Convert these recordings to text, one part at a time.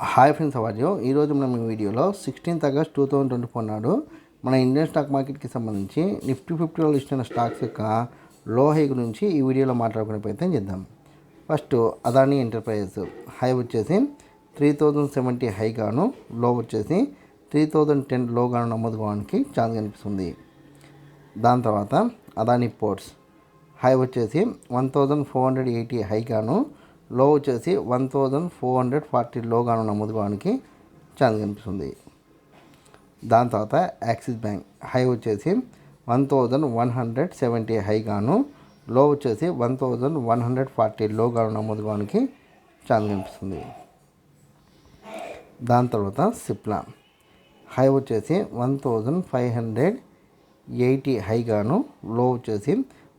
Hi friends, award ఈరోజు మనం ఈ వీడియోలో 16th August 2024 నాడు మన ఇండియన్ స్టాక్ మార్కెట్కి సంబంధించి నిఫ్టీ 50లో లిస్ట్ అయిన స్టాక్స్ యొక్క లో హై గురించి ఈ వీడియోలో మాట్లాడుకునే ప్రయత్నం చేద్దాం. ఫస్ట్ అదానీ ఎంటర్ప్రైజెస్ హై వచ్చేసి 3070 హై గాను, లో వచ్చేసి 3010 లో గాను నమోదు కావడానికి ఛాన్స్ కనిపిస్తుంది. దాని తర్వాత అదానీ పోర్ట్స్ హై వచ్చేసి 1480 హై గాను, లో వచ్చేసి 1440 లో గాను నమోదు కావడానికి ఛాన్స్ కనిపిస్తుంది. దాని తర్వాత యాక్సిస్ బ్యాంక్ హై వచ్చేసి 1170 హై గాను, లో వచ్చేసి 1140 లో గాను నమోదు కావడానికి ఛాన్స్ కనిపిస్తుంది. దాని తర్వాత సిప్లా హై వచ్చేసి 1580 హై గాను, లో వచ్చేసి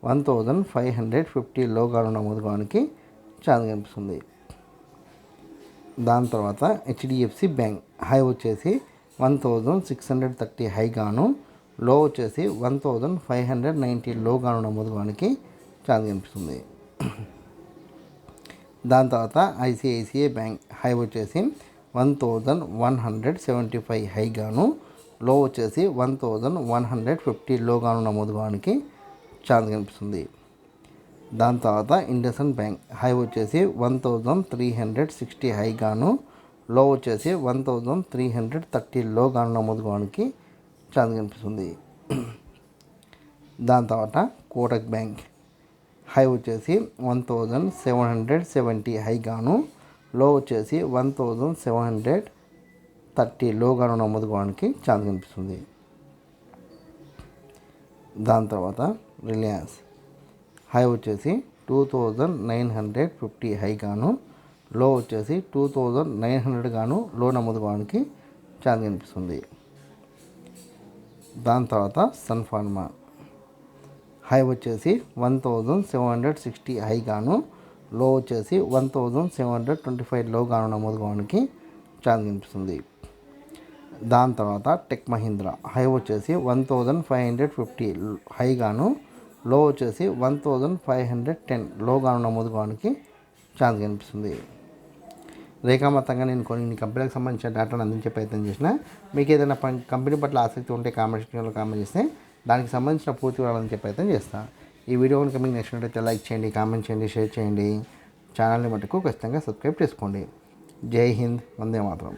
1550 లో గాను నమోదు కావడానికి ఛాన్స్ కనిపిస్తుంది. దాని తర్వాత హెచ్డిఎఫ్సి బ్యాంక్ హై వచ్చేసి 1630 హై గాను, లో వచ్చేసి 1590 లో గాను నమోదు కావడానికి ఛాన్స్ కనిపిస్తుంది. దాని తర్వాత ఐసిఐసిఐ బ్యాంక్ హై వచ్చేసి 1175 హై గాను, లో వచ్చేసి 1150 లో గాను నమోదు కావడానికి ఛాన్స్ కనిపిస్తుంది. దాని తర్వాత ఇండస్ఇండ్ బ్యాంక్ హై వచ్చేసి 1360 హై గాను, లో వచ్చేసి 1330 లో గాను నమోదు కావడానికి ఛాన్స్ కనిపిస్తుంది. దాని తర్వాత కోటక్ బ్యాంక్ హై వచ్చేసి 1770 హై గాను, లో వచ్చేసి 1730 లో గాను నమోదు కావడానికి ఛాన్స్ కనిపిస్తుంది. దాని తర్వాత రిలయన్స్ హై వచ్చేసి 2950 హై గాను, లో వచ్చేసి 2900 గాను లో నమోదు కావడానికి ఛాన్స్ కనిపిస్తుంది. దాని తర్వాత సన్ ఫార్మా హై వచ్చేసి 1760 హై గాను, లో వచ్చేసి 1725 లో గాను నమోదు కావడానికి ఛాన్స్ కనిపిస్తుంది. దాని తర్వాత టెక్ మహీంద్రా హై వచ్చేసి 1550 హై గాను, లో వచ్చేసి 1510 లో గాను నమోదు కావడానికి ఛాన్స్ కనిపిస్తుంది. రేఖామతంగా నేను కొన్ని కంపెనీలకు సంబంధించిన డేటాను అందించే ప్రయత్నం చేసిన. మీకు ఏదైనా కంపెనీ పట్ల ఆసక్తి ఉంటే కామెంట్ సెక్షన్లో కామెంట్ చేస్తే దానికి సంబంధించిన పూర్తి వివరాలు అందించే ప్రయత్నం చేస్తాను. ఈ వీడియో కనుక మీకు నచ్చినట్లయితే లైక్ చేయండి, కామెంట్ చేయండి, షేర్ చేయండి. ఛానల్ని మటుకు ఖచ్చితంగా సబ్స్క్రైబ్ చేసుకోండి. జై హింద్, వందే మాతరం.